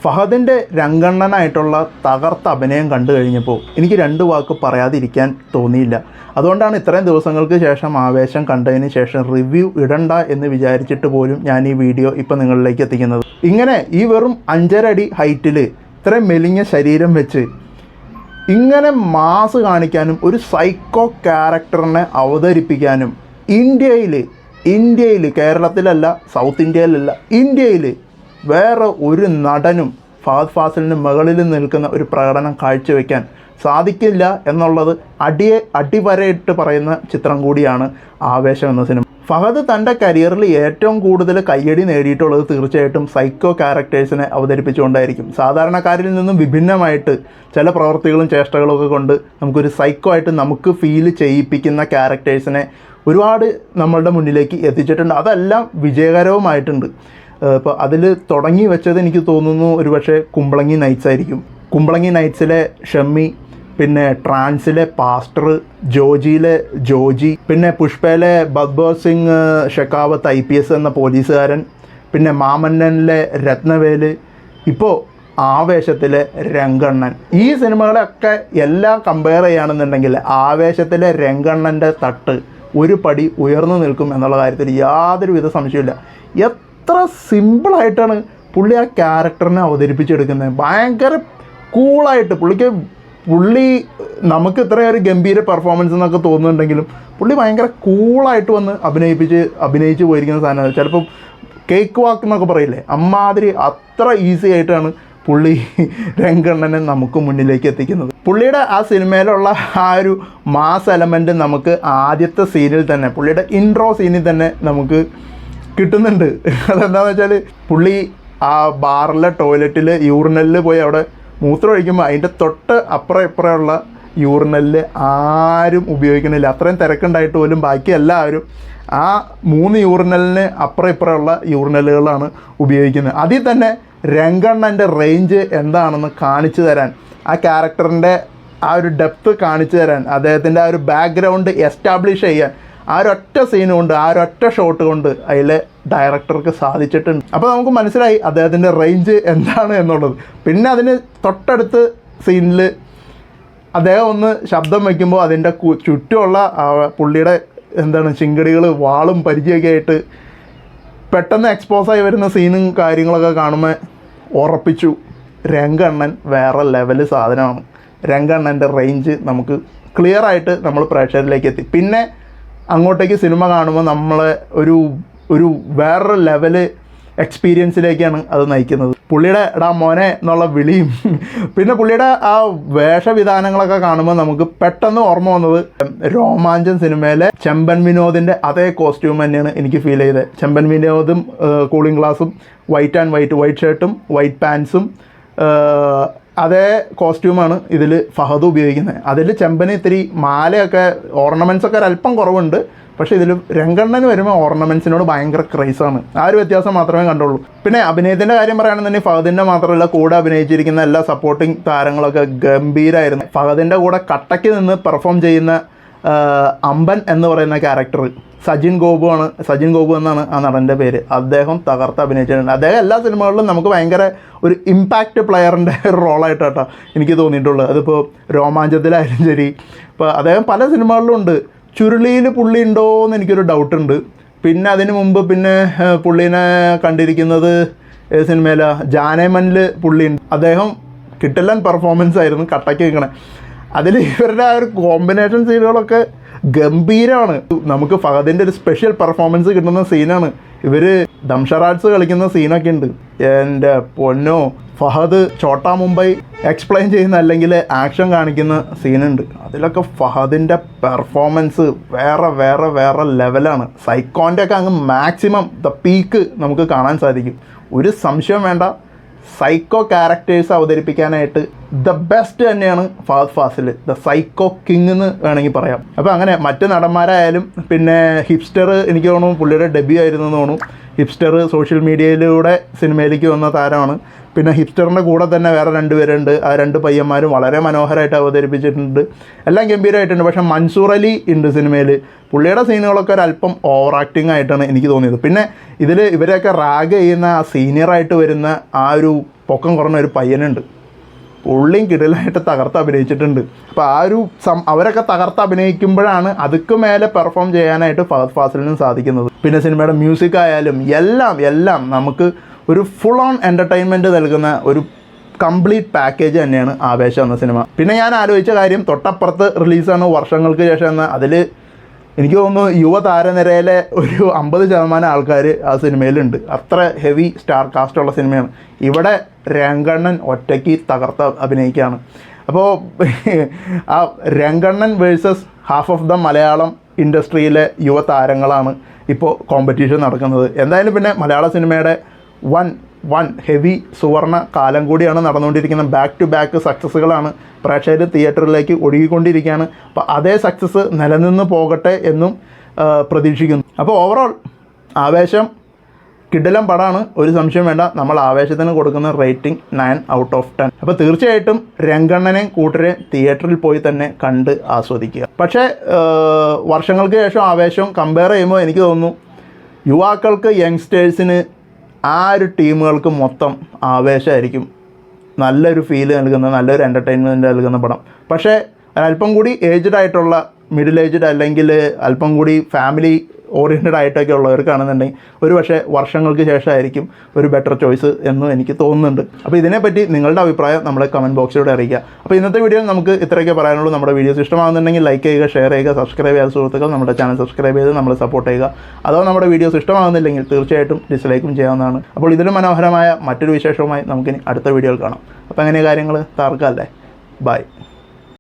ഫഹദിൻ്റെ രംഗണ്ണനായിട്ടുള്ള തകർത്ത അഭിനയം കണ്ടു കഴിഞ്ഞപ്പോൾ എനിക്ക് രണ്ട് വാക്ക് പറയാതിരിക്കാൻ തോന്നിയില്ല. അതുകൊണ്ടാണ് ഇത്രയും ദിവസങ്ങൾക്ക് ശേഷം ആവേശം കണ്ടതിന് ശേഷം റിവ്യൂ ഇടണ്ട എന്ന് വിചാരിച്ചിട്ട് പോലും ഞാൻ ഈ വീഡിയോ ഇപ്പോൾ നിങ്ങളിലേക്ക് എത്തിക്കുന്നത്. ഇങ്ങനെ ഈ വെറും 5.5 അടി ഹൈറ്റിൽ ഇത്രയും മെലിഞ്ഞ ശരീരം വെച്ച് ഇങ്ങനെ മാസ് കാണിക്കാനും ഒരു സൈക്കോ ക്യാരക്ടറിനെ അവതരിപ്പിക്കാനും ഇന്ത്യയിൽ കേരളത്തിലല്ല, സൗത്ത് ഇന്ത്യയിലല്ല, ഇന്ത്യയിൽ വേറെ ഒരു നടനും ഫഹദ് ഫാസിലിന് മുകളിൽ നിൽക്കുന്ന ഒരു പ്രകടനം കാഴ്ചവെക്കാൻ സാധിക്കില്ല എന്നുള്ളത് അടിവരയിട്ട് പറയുന്ന ചിത്രം കൂടിയാണ് ആവേശം എന്ന സിനിമ. ഫഹദ് തൻ്റെ കരിയറിൽ ഏറ്റവും കൂടുതൽ കയ്യടി നേടിയിട്ടുള്ളത് തീർച്ചയായിട്ടും സൈക്കോ ക്യാരക്ടേഴ്സിനെ അവതരിപ്പിച്ചുകൊണ്ടായിരിക്കും. സാധാരണക്കാരിൽ നിന്നും വിഭിന്നമായിട്ട് ചില പ്രവൃത്തികളും ചേഷ്ടകളും ഒക്കെ കൊണ്ട് നമുക്കൊരു സൈക്കോ ആയിട്ട് നമുക്ക് ഫീൽ ചെയ്യിപ്പിക്കുന്ന ക്യാരക്ടേഴ്സിനെ ഒരുപാട് നമ്മളുടെ മുന്നിലേക്ക് എത്തിച്ചിട്ടുണ്ട്. അതെല്ലാം വിജയകരവുമായിട്ടുണ്ട്. ഇപ്പോൾ അതിൽ തുടങ്ങി വെച്ചത് എനിക്ക് തോന്നുന്നു ഒരുപക്ഷെ കുമ്പളങ്ങി നൈറ്റ്സ് ആയിരിക്കും. കുമ്പളങ്ങി നൈറ്റ്സിലെ ഷമ്മി, പിന്നെ ട്രാൻസിലെ പാസ്റ്റർ, ജോജിയിലെ ജോജി, പിന്നെ പുഷ്പയിലെ ഭഗ്ബോർ സിംഗ് ഷെക്കാവത്ത് IPS എന്ന പോലീസുകാരൻ, പിന്നെ മാമന്നനിലെ രത്നവേല്, ഇപ്പോൾ ആവേശത്തിലെ രംഗണ്ണൻ. ഈ സിനിമകളൊക്കെ എല്ലാം കമ്പയർ ചെയ്യുകയാണെന്നുണ്ടെങ്കിൽ ആവേശത്തിലെ രംഗണ്ണൻ്റെ തട്ട് ഒരു പടി ഉയർന്നു നിൽക്കും എന്നുള്ള കാര്യത്തിൽ യാതൊരുവിധ സംശയമില്ല. എത്ര സിമ്പിളായിട്ടാണ് പുള്ളി ആ ക്യാരക്ടറിനെ അവതരിപ്പിച്ചെടുക്കുന്നത്. ഭയങ്കര കൂളായിട്ട് പുള്ളി നമുക്ക് ഇത്രയൊരു ഗംഭീര പെർഫോമൻസ് എന്നൊക്കെ തോന്നുന്നുണ്ടെങ്കിലും പുള്ളി ഭയങ്കര കൂളായിട്ട് വന്ന് അഭിനയിച്ച് പോയിരിക്കുന്ന സാധനമാണ്. ചിലപ്പം കേക്ക് വാക്ക് എന്നൊക്കെ പറയില്ലേ, അമ്മാതിരി അത്ര ഈസി ആയിട്ടാണ് പുള്ളി രംഗണ്ണനെ നമുക്ക് മുന്നിലേക്ക് എത്തിക്കുന്നത്. പുള്ളിയുടെ ആ സിനിമയിലുള്ള ആ ഒരു മാസ് എലമെൻറ്റ് നമുക്ക് ആദ്യത്തെ സീനിൽ തന്നെ, പുള്ളിയുടെ ഇൻട്രോ സീനിൽ തന്നെ നമുക്ക് കിട്ടുന്നുണ്ട്. അതെന്താണെന്ന് വെച്ചാൽ പുള്ളി ആ ബാറിലെ ടോയ്ലറ്റിൽ യൂറിനലിൽ പോയി അവിടെ മൂത്രം ഒഴിക്കുമ്പോൾ അതിൻ്റെ തൊട്ട് അപ്പുറം ഇപ്പുറമുള്ള യൂറിനലിൽ ആരും ഉപയോഗിക്കണില്ല. അത്രയും തിരക്കുണ്ടായിട്ട് പോലും ബാക്കി എല്ലാവരും ആ 3 യൂറിനലിന് അപ്പുറം ഇപ്പുറമുള്ള യൂറിനലുകളാണ് ഉപയോഗിക്കുന്നത്. അതിൽ തന്നെ രംഗണ്ണൻ്റെ റേഞ്ച് എന്താണെന്ന് കാണിച്ചു തരാൻ, ആ ക്യാരക്ടറിൻ്റെ ആ ഒരു ഡെപ്ത്ത് കാണിച്ചു തരാൻ, അദ്ദേഹത്തിൻ്റെ ആ ഒരു ബാക്ക്ഗ്രൗണ്ട് എസ്റ്റാബ്ലിഷ് ചെയ്യാൻ ആ ഒരൊറ്റ സീൻ കൊണ്ട്, ആ ഒരൊറ്റ ഷോട്ട് കൊണ്ട് അതിലെ ഡയറക്ടർക്ക് സാധിച്ചിട്ടുണ്ട്. അപ്പോൾ നമുക്ക് മനസ്സിലായി അദ്ദേഹത്തിൻ്റെ റേഞ്ച് എന്താണ് എന്നുള്ളത്. പിന്നെ അതിന് തൊട്ടടുത്ത് സീനിൽ അദ്ദേഹം ഒന്ന് ശബ്ദം വയ്ക്കുമ്പോൾ അതിൻ്റെ ചുറ്റുമുള്ള പുള്ളിയുടെ ചിങ്കടികൾ, വാളും പരിചയമൊക്കെ ആയിട്ട് പെട്ടെന്ന് എക്സ്പോസായി വരുന്ന സീനും കാര്യങ്ങളൊക്കെ കാണുമ്പോൾ ഉറപ്പിച്ചു, രംഗണ്ണൻ വേറെ ലെവല് സാധനമാണ്. രംഗണ്ണൻ്റെ റേഞ്ച് നമുക്ക് ക്ലിയറായിട്ട് നമ്മൾ പ്രേക്ഷകരിലേക്ക് എത്തി. പിന്നെ അങ്ങോട്ടേക്ക് സിനിമ കാണുമ്പോൾ നമ്മളെ ഒരു വേറൊരു ലെവല് എക്സ്പീരിയൻസിലേക്കാണ് അത് നയിക്കുന്നത്. പുള്ളിയുടെ എടാ മോനെ എന്നുള്ള വിളിയും പിന്നെ പുള്ളിയുടെ ആ വേഷവിധാനങ്ങളൊക്കെ കാണുമ്പോൾ നമുക്ക് പെട്ടെന്ന് ഓർമ്മ വന്നത് രോമാഞ്ചം സിനിമയിലെ ചെമ്പൻ വിനോദിൻ്റെ അതേ കോസ്റ്റ്യൂം തന്നെയാണ് എനിക്ക് ഫീൽ ചെയ്തത്. ചെമ്പൻ വിനോദും കൂളിംഗ് ഗ്ലാസും വൈറ്റ് ഷർട്ടും വൈറ്റ് പാൻസും അതേ കോസ്റ്റ്യൂമാണ് ഇതിൽ ഫഹദ് ഉപയോഗിക്കുന്നത്. അതിൽ ചെമ്പന് ഇത്തിരി മാലയൊക്കെ ഓർണമെൻറ്റ്സൊക്കെ ഒരല്പം കുറവുണ്ട്. പക്ഷേ ഇതിൽ രംഗണ്ണന് വരുമ്പോൾ ഓർണമെൻറ്റ്സിനോട് ഭയങ്കര ക്രൈസാണ്. ആ ഒരു വ്യത്യാസം മാത്രമേ കണ്ടുള്ളൂ. പിന്നെ അഭിനയത്തിൻ്റെ കാര്യം പറയുകയാണെന്നുണ്ടെങ്കിൽ ഫഹദിൻ്റെ മാത്രമല്ല, കൂടെ അഭിനയിച്ചിരിക്കുന്ന എല്ലാ സപ്പോർട്ടിങ് താരങ്ങളൊക്കെ ഗംഭീരമായിരുന്നു. ഫഹദിൻ്റെ കൂടെ കട്ടയ്ക്ക് നിന്ന് പെർഫോം ചെയ്യുന്ന അമ്പൻ എന്ന് പറയുന്ന ക്യാരക്ടർ സജിൻ ഗോപു എന്നാണ് ആ നടൻ്റെ പേര്. അദ്ദേഹം തകർത്ത് അഭിനയിച്ചിട്ടുണ്ട്. അദ്ദേഹം എല്ലാ സിനിമകളിലും നമുക്ക് ഭയങ്കര ഒരു ഇമ്പാക്റ്റ് പ്ലെയറിൻ്റെ ഒരു റോളായിട്ടാണ് എനിക്ക് തോന്നിയിട്ടുള്ളത്. അതിപ്പോൾ രോമാഞ്ചത്തിലായാലും ശരി, ഇപ്പോൾ അദ്ദേഹം പല സിനിമകളിലും ഉണ്ട്. ചുരുളിയിൽ പുള്ളി ഉണ്ടോ എന്ന് എനിക്കൊരു ഡൗട്ടുണ്ട്. പിന്നെ അതിന് മുമ്പ് പിന്നെ പുള്ളീനെ കണ്ടിരിക്കുന്നത് സിനിമയിലാണ് ജാനേമനിൽ പുള്ളിയുണ്ട്. അദ്ദേഹം കിട്ടലൻ പെർഫോമൻസ് ആയിരുന്നു കട്ടയ്ക്ക് നിൽക്കണേ. അതിൽ ഇവരുടെ ആ ഒരു കോമ്പിനേഷൻ സീനുകളൊക്കെ ഗംഭീരമാണ്. നമുക്ക് ഫഹദിൻ്റെ ഒരു സ്പെഷ്യൽ പെർഫോമൻസ് കിട്ടുന്ന സീനാണ്. ഇവർ ദംഷറാഡ്സ് കളിക്കുന്ന സീനൊക്കെ ഉണ്ട്. എൻ്റെ പൊന്നോ, ഫഹദ് ഛോട്ടാ മുംബൈ എക്സ്പ്ലെയിൻ ചെയ്യുന്ന അല്ലെങ്കിൽ ആക്ഷൻ കാണിക്കുന്ന സീനുണ്ട്. അതിലൊക്കെ ഫഹദിൻ്റെ പെർഫോമൻസ് വേറെ ലെവലാണ്. സൈക്കോൻ്റെ ഒക്കെ അങ്ങ് മാക്സിമം പീക്ക് നമുക്ക് കാണാൻ സാധിക്കും. ഒരു സംശയം വേണ്ട, സൈക്കോ ക്യാരക്ടേഴ്സ് അവതരിപ്പിക്കാനായിട്ട് ദ ബെസ്റ്റ് തന്നെയാണ് Fahadh Faasil, the psycho king എന്ന് വേണമെങ്കിൽ പറയാം. അപ്പോൾ അങ്ങനെ മറ്റ് നടന്മാരായാലും പിന്നെ ഹിപ്സ്റ്റർ, എനിക്ക് തോന്നുന്നു പുള്ളിയുടെ ഡെബ്യൂ ആയിരുന്നു എന്ന് തോന്നുന്നു. ഹിപ്സ്റ്റർ സോഷ്യൽ മീഡിയയിലൂടെ സിനിമയിലേക്ക് വന്ന താരമാണ്. പിന്നെ ഹിസ്റ്ററിൻ്റെ കൂടെ തന്നെ വേറെ 2 പേരുണ്ട്. ആ 2 പയ്യന്മാരും വളരെ മനോഹരമായിട്ട് അവതരിപ്പിച്ചിട്ടുണ്ട്. എല്ലാം ഗംഭീരമായിട്ടുണ്ട്. പക്ഷേ മൻസൂർ അലി ഉണ്ട് സിനിമയിൽ. പുള്ളിയുടെ സീനുകളൊക്കെ ഒരല്പം ഓവർ ആക്ടിങ് ആയിട്ടാണ് എനിക്ക് തോന്നിയത്. പിന്നെ ഇതിൽ ഇവരെയൊക്കെ റാഗ് ചെയ്യുന്ന ആ സീനിയറായിട്ട് വരുന്ന ആ ഒരു പൊക്കം കുറഞ്ഞ ഒരു പയ്യനുണ്ട്. പുള്ളിയും കിടിലായിട്ട് തകർത്ത് അഭിനയിച്ചിട്ടുണ്ട്. അപ്പോൾ ആ ഒരു അവരൊക്കെ തകർത്ത് അഭിനയിക്കുമ്പോഴാണ് അതുക്ക് മേലെ പെർഫോം ചെയ്യാനായിട്ട് ഫഹദ് ഫാസിലിനും സാധിക്കുന്നത്. പിന്നെ സിനിമയുടെ മ്യൂസിക് ആയാലും എല്ലാം നമുക്ക് ഒരു ഫുൾ ഓൺ എൻ്റർടൈൻമെൻറ്റ് നൽകുന്ന ഒരു കംപ്ലീറ്റ് പാക്കേജ് തന്നെയാണ് ആവേശം എന്ന സിനിമ. പിന്നെ ഞാൻ ആലോചിച്ച കാര്യം, തൊട്ടപ്പുറത്ത് റിലീസാണ് വർഷങ്ങൾക്ക് ശേഷം എന്ന, അതിൽ എനിക്ക് തോന്നുന്നു യുവതാരനിരയിലെ ഒരു 50% ആൾക്കാർ ആ സിനിമയിലുണ്ട്. അത്ര ഹെവി സ്റ്റാർ കാസ്റ്റുള്ള സിനിമയാണ്. ഇവിടെ രംഗണ്ണൻ ഒറ്റയ്ക്ക് തകർത്ത് അഭിനയിക്കുകയാണ്. അപ്പോൾ ആ Rangannan versus half of the Malayalam ഇൻഡസ്ട്രിയിലെ യുവതാരങ്ങളാണ് ഇപ്പോൾ കോമ്പറ്റീഷൻ നടക്കുന്നത്. എന്തായാലും പിന്നെ മലയാള സിനിമയുടെ വൺ ഹെവി സുവർണ കാലം കൂടിയാണ് നടന്നുകൊണ്ടിരിക്കുന്നത്. ബാക്ക് ടു ബാക്ക് സക്സസ്സുകളാണ് പ്രേക്ഷകർ തിയേറ്ററിലേക്ക് ഒഴുകിക്കൊണ്ടിരിക്കുകയാണ്. അപ്പോൾ അതേ സക്സസ് നിലനിന്ന് പോകട്ടെ എന്നും പ്രതീക്ഷിക്കുന്നു. അപ്പോൾ ഓവറോൾ ആവേശം കിടിലം പടമാണ്, ഒരു സംശയം വേണ്ട. നമ്മൾ ആവേശത്തിന് കൊടുക്കുന്ന റേറ്റിംഗ് 9/10. അപ്പോൾ തീർച്ചയായിട്ടും രംഗണ്ണനെ കൂട്ടരെ തിയേറ്ററിൽ പോയി തന്നെ കണ്ട് ആസ്വദിക്കുക. പക്ഷേ വർഷങ്ങൾക്ക് ശേഷം ആവേശം കമ്പയർ ചെയ്യുമ്പോൾ എനിക്ക് തോന്നുന്നു യുവാക്കൾക്ക്, യങ്സ്റ്റേഴ്സിന്, ആ ഒരു ടീമുകൾക്ക് മൊത്തം ആവേശമായിരിക്കും നല്ലൊരു ഫീൽ നൽകുന്ന, നല്ലൊരു എൻ്റർടൈൻമെൻറ്റ് നൽകുന്ന പടം. പക്ഷേ അല്പം കൂടി ഏജ്ഡ് ആയിട്ടുള്ള, മിഡിൽ ഏജ്ഡ് അല്ലെങ്കിൽ അല്പം കൂടി ഫാമിലി ഓറിയൻറ്റഡ് ആയിട്ടൊക്കെ ഉള്ളവർക്കാണെന്നുണ്ടെങ്കിൽ ഒരു പക്ഷേ വർഷങ്ങൾക്ക് ശേഷമായിരിക്കും ഒരു ബെറ്റർ ചോയ്സ് എന്നും എനിക്ക് തോന്നുന്നുണ്ട്. അപ്പോൾ ഇതിനെപ്പറ്റി നിങ്ങളുടെ അഭിപ്രായം നമ്മുടെ കമൻറ്റ് ബോക്സിലൂടെ അറിയിക്കുക. അപ്പോൾ ഇന്നത്തെ വീഡിയോയിൽ നമുക്ക് ഇത്രയൊക്കെ പറയാനുള്ളൂ. നമ്മുടെ വീഡിയോസ് ഇഷ്ടമാകുന്നുണ്ടെങ്കിൽ ലൈക്ക് ചെയ്യുക, ഷെയർ ചെയ്യുക, സബ്സ്ക്രൈബ് ചെയ്യാത്ത സുഹൃത്തുക്കൾ നമ്മുടെ ചാനൽ സബ്സ്ക്രൈബ് ചെയ്ത് നമ്മളെ സപ്പോർട്ട് ചെയ്യുക. അഥവാ നമ്മുടെ വീഡിയോസ് ഇഷ്ടമാകുന്നില്ലെങ്കിൽ തീർച്ചയായിട്ടും ഡിസ്ലൈക്കും ചെയ്യാവുന്നതാണ്. അപ്പോൾ ഇതിലും മനോഹരമായ മറ്റൊരു വിശേഷവുമായി നമുക്കിനി അടുത്ത വീഡിയോയിൽ കാണാം. അപ്പോൾ അങ്ങനെ കാര്യങ്ങൾ താർക്കല്ലേ. ബൈ.